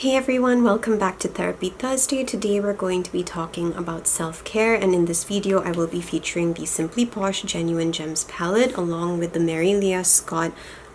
Hey everyone, welcome back to Therapy Thursday. Today we're going to be talking about self-care, and in this video I will be featuring the Simply Posh Genuine Gems palette along with the Marylia Scott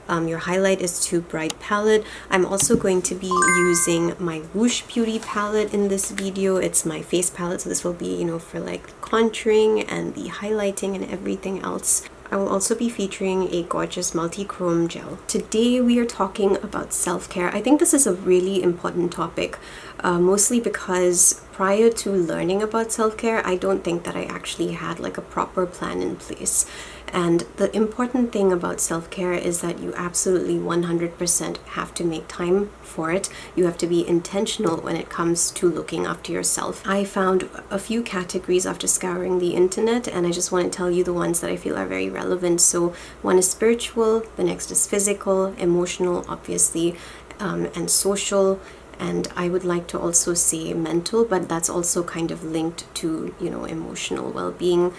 Your Highlight is Too Bright palette. I'm also going to be using my Whoosh Beauty palette in this video. It's my face palette, so this will be, for like contouring and the highlighting and everything else. I will also be featuring a gorgeous multi-chrome gel. Today we are talking about self-care. I think this is a really important topic, mostly because prior to learning about self-care, I don't think that I actually had like a proper plan in place. And the important thing about self-care is that you absolutely 100% have to make time for it. You have to be intentional when it comes to looking after yourself. I found a few categories after scouring the internet, and I just want to tell you the ones that I feel are very relevant. So one is spiritual, the next is physical, emotional, obviously, and social. And I would like to also say mental, but that's also kind of linked to, emotional well-being.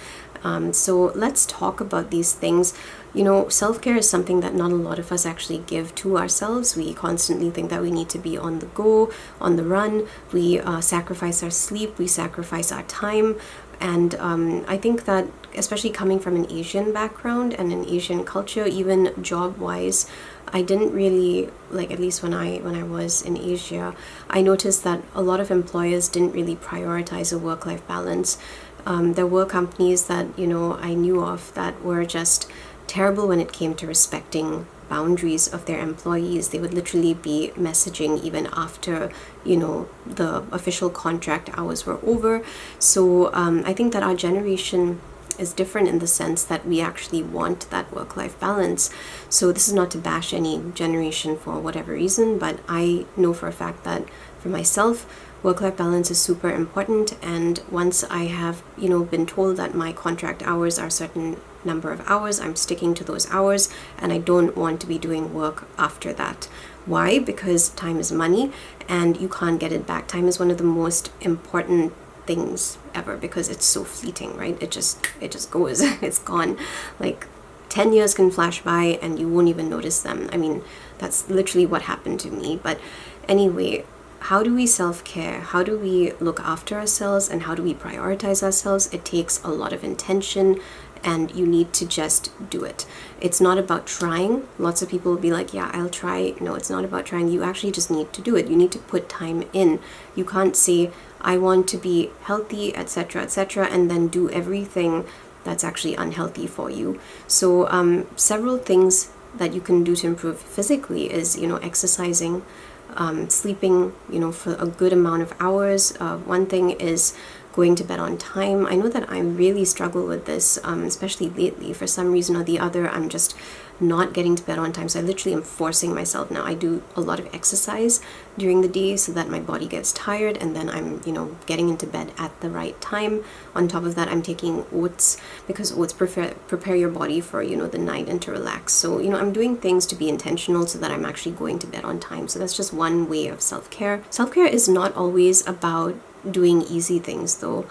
So let's talk about these things. Self-care is something that not a lot of us actually give to ourselves. We constantly think that we need to be on the go, on the run. We sacrifice our sleep, we sacrifice our time. And I think that especially coming from an Asian background and an Asian culture, even job-wise, I didn't really, at least when I was in Asia, I noticed that a lot of employers didn't really prioritize a work-life balance. There were companies that, I knew of that were just terrible when it came to respecting boundaries of their employees. They would literally be messaging even after, the official contract hours were over. So I think that our generation is different in the sense that we actually want that work-life balance. So this is not to bash any generation for whatever reason, but I know for a fact that for myself, work-life balance is super important. And once I have, been told that my contract hours are a certain number of hours, I'm sticking to those hours, and I don't want to be doing work after that. Why? Because time is money and you can't get it back. Time is one of the most important things ever because it's so fleeting, right? It just goes. It's gone. 10 years can flash by and you won't even notice them. I mean, that's literally what happened to me. But anyway, how do we self-care? How do we look after ourselves, and how do we prioritize ourselves? It takes a lot of intention, and you need to just do it. It's not about trying. Lots of people will be like, yeah, I'll try. No, it's not about trying. You actually just need to do it. You need to put time in. You can't say, I want to be healthy, etc., etc., and then do everything that's actually unhealthy for you. So several things that you can do to improve physically is, exercising, sleeping, for a good amount of hours. One thing is going to bed on time. I know that I really struggle with this, especially lately. For some reason or the other, I'm just not getting to bed on time. So I literally am forcing myself now. I do a lot of exercise during the day so that my body gets tired, and then I'm, getting into bed at the right time. On top of that, I'm taking oats because oats prepare your body for, the night and to relax. So, I'm doing things to be intentional so that I'm actually going to bed on time. So that's just one way of self-care. Self-care is not always about doing easy things though.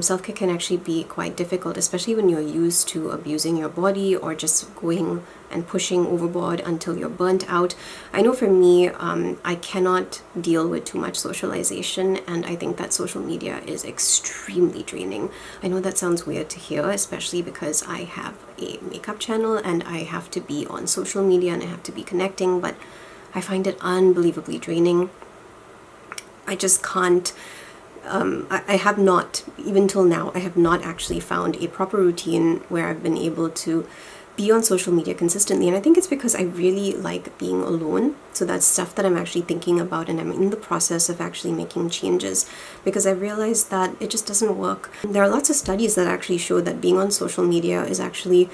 Self-care can actually be quite difficult, especially when you're used to abusing your body or just going and pushing overboard until you're burnt out. I know for me, I cannot deal with too much socialization, and I think that social media is extremely draining. I know that sounds weird to hear, especially because I have a makeup channel and I have to be on social media and I have to be connecting, but I find it unbelievably draining. I just can't. I have not, even till now, I have not actually found a proper routine where I've been able to be on social media consistently. And I think it's because I really like being alone. So that's stuff that I'm actually thinking about, and I'm in the process of actually making changes because I realized that it just doesn't work. There are lots of studies that actually show that being on social media is actually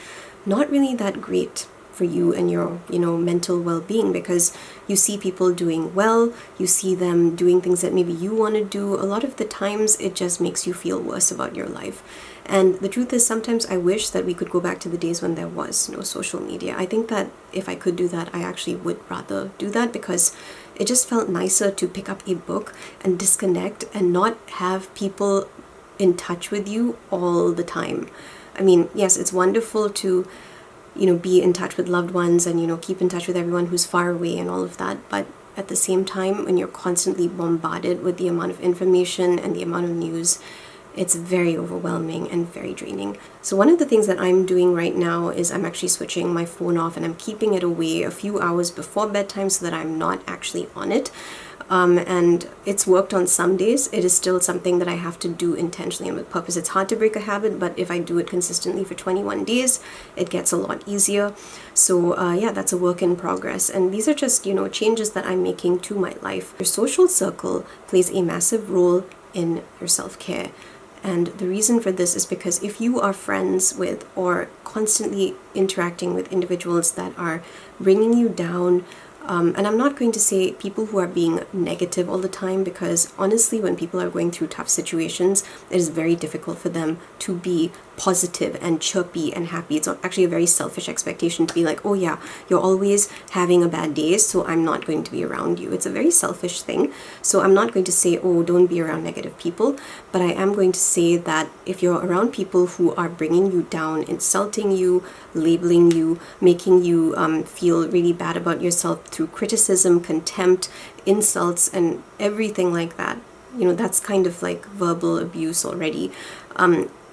not really that great for you and your, mental well-being, because you see people doing well, you see them doing things that maybe you want to do. A lot of the times it just makes you feel worse about your life. And the truth is, sometimes I wish that we could go back to the days when there was no social media. I think that if I could do that, I actually would rather do that, because it just felt nicer to pick up a book and disconnect and not have people in touch with you all the time. I mean, yes, it's wonderful to be in touch with loved ones and, keep in touch with everyone who's far away and all of that. But at the same time, when you're constantly bombarded with the amount of information and the amount of news, it's very overwhelming and very draining. So one of the things that I'm doing right now is I'm actually switching my phone off and I'm keeping it away a few hours before bedtime so that I'm not actually on it. And it's worked on some days. It is still something that I have to do intentionally and with purpose. It's hard to break a habit, but if I do it consistently for 21 days, it gets a lot easier. So yeah, that's a work in progress. And these are just, changes that I'm making to my life. Your social circle plays a massive role in your self-care. And the reason for this is because if you are friends with or constantly interacting with individuals that are bringing you down, and I'm not going to say people who are being negative all the time, because honestly, when people are going through tough situations, it is very difficult for them to be positive and chirpy and happy. It's actually a very selfish expectation to be like, oh yeah, you're always having a bad day, so I'm not going to be around you. It's a very selfish thing. So I'm not going to say, oh, don't be around negative people, but I am going to say that if you're around people who are bringing you down, insulting you, labeling you, making you feel really bad about yourself through criticism, contempt, insults, and everything like that, that's kind of like verbal abuse already.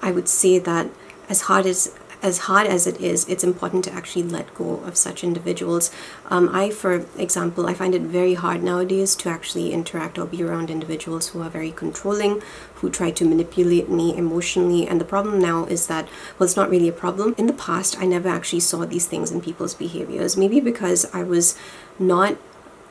I would say that as hard as it is, it's important to actually let go of such individuals. For example, I find it very hard nowadays to actually interact or be around individuals who are very controlling, who try to manipulate me emotionally. And the problem now is that, well, it's not really a problem. In the past, I never actually saw these things in people's behaviors, maybe because I was not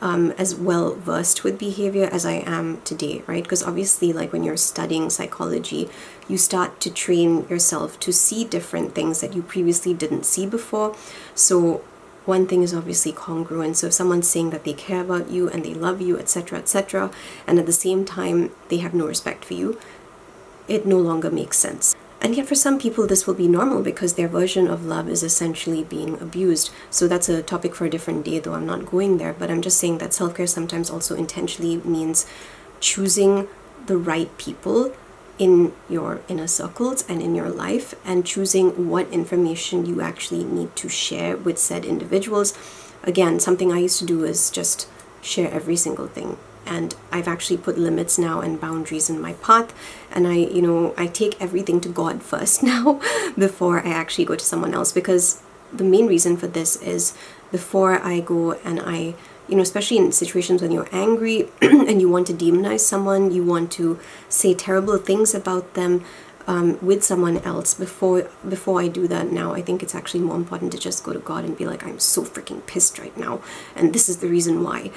as well versed with behavior as I am today, right? Because obviously, like when you're studying psychology, you start to train yourself to see different things that you previously didn't see before. So one thing is obviously congruence. So if someone's saying that they care about you and they love you, etc., and at the same time they have no respect for you, it no longer makes sense. And yet for some people this will be normal because their version of love is essentially being abused. So that's a topic for a different day, though I'm not going there. But I'm just saying that self-care sometimes also intentionally means choosing the right people in your inner circles and in your life, and choosing what information you actually need to share with said individuals. Again, something I used to do is just share every single thing. And I've actually put limits now and boundaries in my path. And I take everything to God first now before I actually go to someone else. Because the main reason for this is before I go and especially in situations when you're angry and you want to demonize someone, you want to say terrible things about them with someone else, before I do that now, I think it's actually more important to just go to God and be like, I'm so freaking pissed right now. And this is the reason why.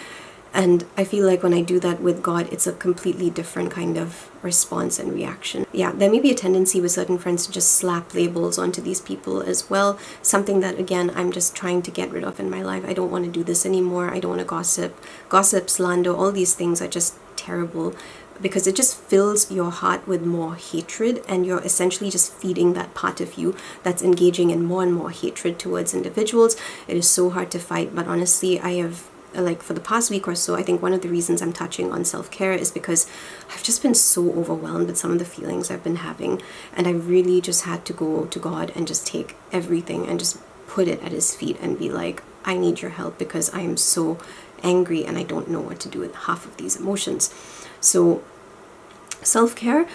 And I feel like when I do that with God, it's a completely different kind of response and reaction. Yeah, there may be a tendency with certain friends to just slap labels onto these people as well. Something that, again, I'm just trying to get rid of in my life. I don't want to do this anymore. I don't want to gossip, slander, all these things are just terrible, because it just fills your heart with more hatred, and you're essentially just feeding that part of you that's engaging in more and more hatred towards individuals. It is so hard to fight, but honestly, I have, like, for the past week or so, I think one of the reasons I'm touching on self-care is because I've just been so overwhelmed with some of the feelings I've been having, and I really just had to go to God and just take everything and just put it at his feet and be like, I need your help, because I am so angry and I don't know what to do with half of these emotions. So self-care,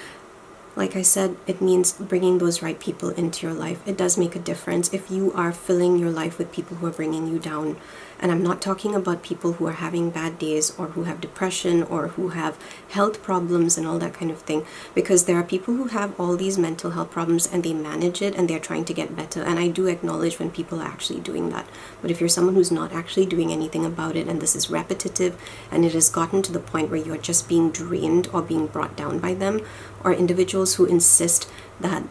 like I said, it means bringing those right people into your life. It does make a difference if you are filling your life with people who are bringing you down. And I'm not talking about people who are having bad days or who have depression or who have health problems and all that kind of thing. Because there are people who have all these mental health problems and they manage it and they're trying to get better. And I do acknowledge when people are actually doing that. But if you're someone who's not actually doing anything about it, and this is repetitive and it has gotten to the point where you're just being drained or being brought down by them, or individuals who insist that,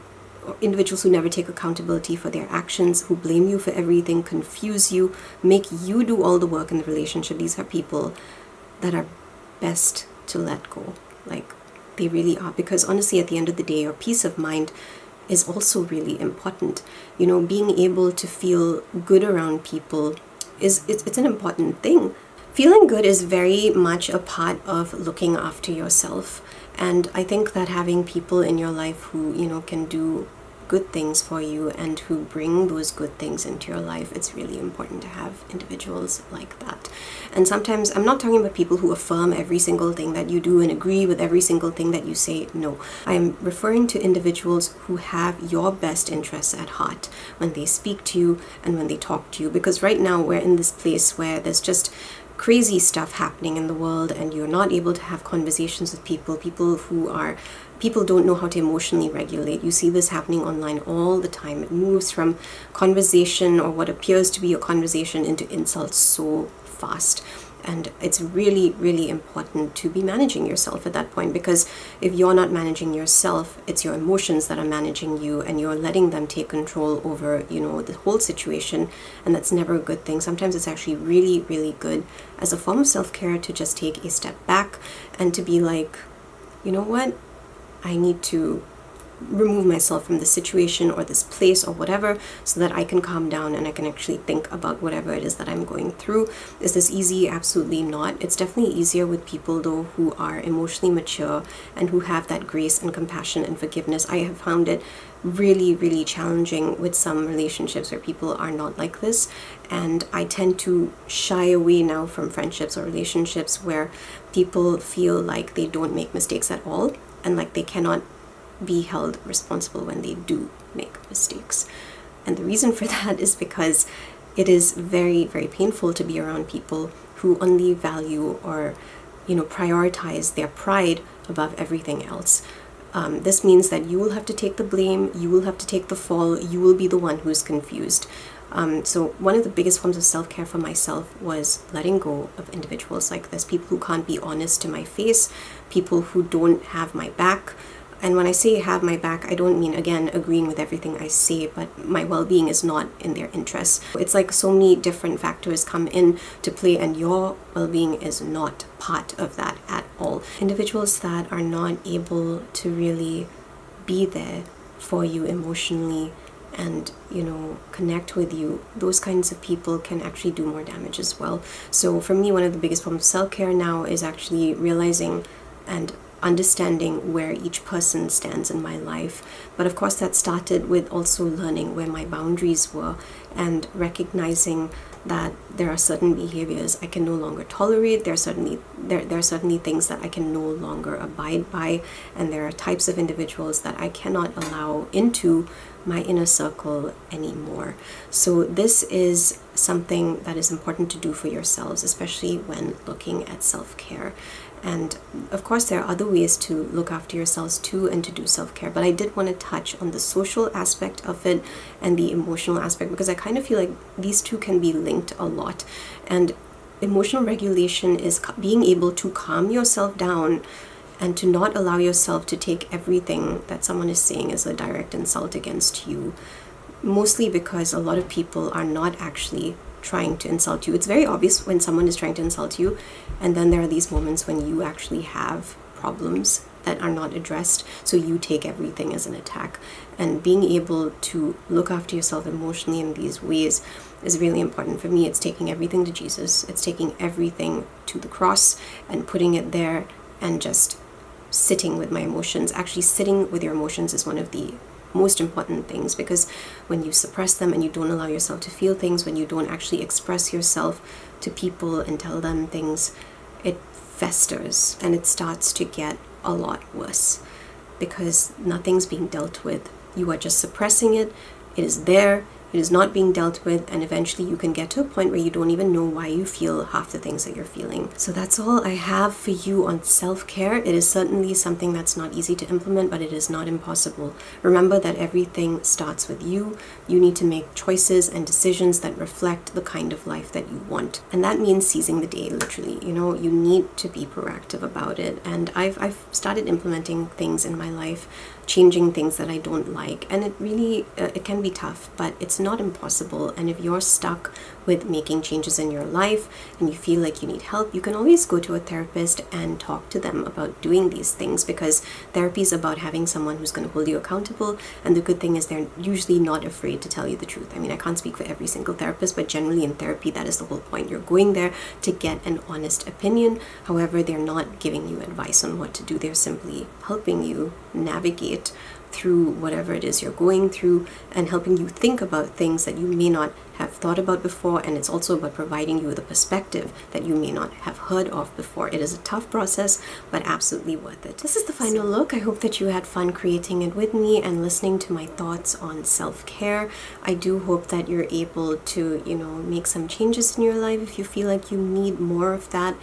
or individuals who never take accountability for their actions, who blame you for everything, confuse you, make you do all the work in the relationship, these are people that are best to let go. Like, they really are. Because honestly, at the end of the day, your peace of mind is also really important. Being able to feel good around people it's an important thing. Feeling good is very much a part of looking after yourself. And I think that having people in your life who, can do good things for you and who bring those good things into your life, it's really important to have individuals like that. And sometimes I'm not talking about people who affirm every single thing that you do and agree with every single thing that you say. No, I'm referring to individuals who have your best interests at heart when they speak to you and when they talk to you. Because right now we're in this place where there's just crazy stuff happening in the world, and you're not able to have conversations with people don't know how to emotionally regulate. You see this happening online all the time. It moves from conversation, or what appears to be a conversation, into insults so fast. And it's really, really important to be managing yourself at that point, because if you're not managing yourself, it's your emotions that are managing you, and you're letting them take control over, the whole situation. And that's never a good thing. Sometimes it's actually really, really good as a form of self-care to just take a step back and to be like, you know what? I need to remove myself from the situation or this place or whatever, so that I can calm down and I can actually think about whatever it is that I'm going through. Is this easy? Absolutely not. It's definitely easier with people though who are emotionally mature and who have that grace and compassion and forgiveness. I have found it really, really challenging with some relationships where people are not like this, and I tend to shy away now from friendships or relationships where people feel like they don't make mistakes at all, and like they cannot be held responsible when they do make mistakes. And the reason for that is because it is very, very painful to be around people who only value or prioritize their pride above everything else. This means that you will have to take the blame, you will have to take the fall, you will be the one who's confused. So one of the biggest forms of self-care for myself was letting go of individuals like this, people who can't be honest to my face, people who don't have my back. And when I say have my back, I don't mean, again, agreeing with everything I say, but my well-being is not in their interests. It's like so many different factors come in to play, and your well-being is not part of that at all. Individuals that are not able to really be there for you emotionally and connect with you, those kinds of people can actually do more damage as well. So for me, one of the biggest forms of self-care now is actually realizing and understanding where each person stands in my life. But of course that started with also learning where my boundaries were and recognizing that there are certain behaviors I can no longer tolerate. There are certainly things that I can no longer abide by, and there are types of individuals that I cannot allow into my inner circle anymore. So this is something that is important to do for yourselves, especially when looking at self-care. And of course there are other ways to look after yourselves too and to do self-care, but I did want to touch on the social aspect of it and the emotional aspect, because I kind of feel like these two can be linked a lot. And emotional regulation is being able to calm yourself down and to not allow yourself to take everything that someone is saying as a direct insult against you, mostly because a lot of people are not actually trying to insult you. It's very obvious when someone is trying to insult you, and then there are these moments when you actually have problems that are not addressed, so you take everything as an attack. And being able to look after yourself emotionally in these ways is really important. For me, it's taking everything to Jesus. It's taking everything to the cross and putting it there and just sitting with my emotions. Actually, sitting with your emotions is one of the most important things, because when you suppress them and you don't allow yourself to feel things, when you don't actually express yourself to people and tell them things, it festers and it starts to get a lot worse, because nothing's being dealt with. You are just suppressing it. It is there. It is not being dealt with, and eventually you can get to a point where you don't even know why you feel half the things that you're feeling. So that's all I have for you on self-care. It is certainly something that's not easy to implement, but it is not impossible. Remember that everything starts with you. You need to make choices and decisions that reflect the kind of life that you want. And that means seizing the day, literally. You need to be proactive about it. And I've started implementing things in my life, changing things that I don't like, and it really it can be tough, but it's not impossible. And if you're stuck with making changes in your life and you feel like you need help, you can always go to a therapist and talk to them about doing these things, because therapy is about having someone who's going to hold you accountable. And the good thing is they're usually not afraid to tell you the truth. I mean, I can't speak for every single therapist, but generally in therapy, that is the whole point. You're going there to get an honest opinion. However, they're not giving you advice on what to do. They're simply helping you navigate through whatever it is you're going through and helping you think about things that you may not have thought about before. And it's also about providing you with a perspective that you may not have heard of before. It is a tough process, but absolutely worth it. This is the final look. I hope that you had fun creating it with me and listening to my thoughts on self-care. I do hope that you're able to, make some changes in your life if you feel like you need more of that.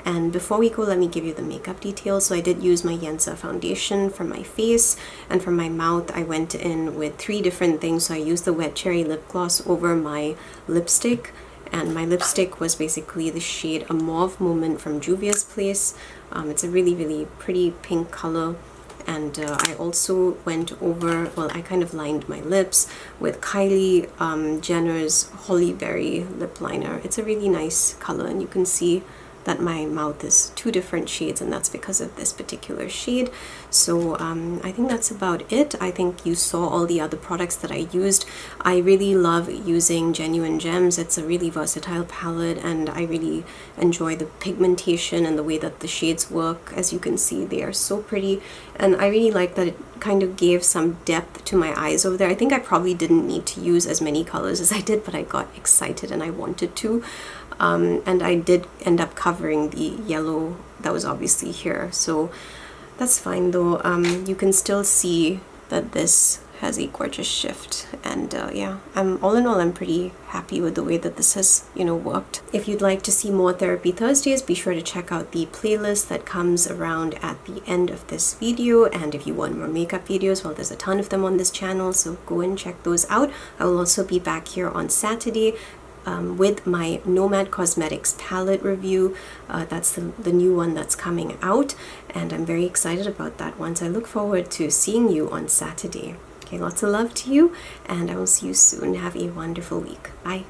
And before we go, let me give you the makeup details. So I did use my Yensa foundation for my face, and for my mouth I went in with 3 different things. So I used the Wet Cherry lip gloss over my lipstick, and my lipstick was basically the shade A Mauve Moment from Juvia's Place. It's a really, really pretty pink color. And I also went over, I kind of lined my lips with Kylie Jenner's Holly Berry lip liner. It's a really nice color, and you can see that my mouth is 2 different shades, and that's because of this particular shade. So I think that's about it. I think you saw all the other products that I used. I really love using Genuine Gems. It's a really versatile palette, and I really enjoy the pigmentation and the way that the shades work. As you can see, they are so pretty, and I really like that it kind of gave some depth to my eyes over there. I think I probably didn't need to use as many colors as I did, but I got excited and I wanted to. And I did end up covering the yellow that was obviously here, so that's fine though. You can still see that this has a gorgeous shift, and yeah, all in all, I'm pretty happy with the way that this has worked. If you'd like to see more Therapy Thursdays, be sure to check out the playlist that comes around at the end of this video. And if you want more makeup videos, well, there's a ton of them on this channel, so go and check those out. I will also be back here on Saturday with my Nomad Cosmetics palette review. That's the new one that's coming out, and I'm very excited about that one. So I look forward to seeing you on Saturday. Okay, lots of love to you, and I will see you soon. Have a wonderful week. Bye.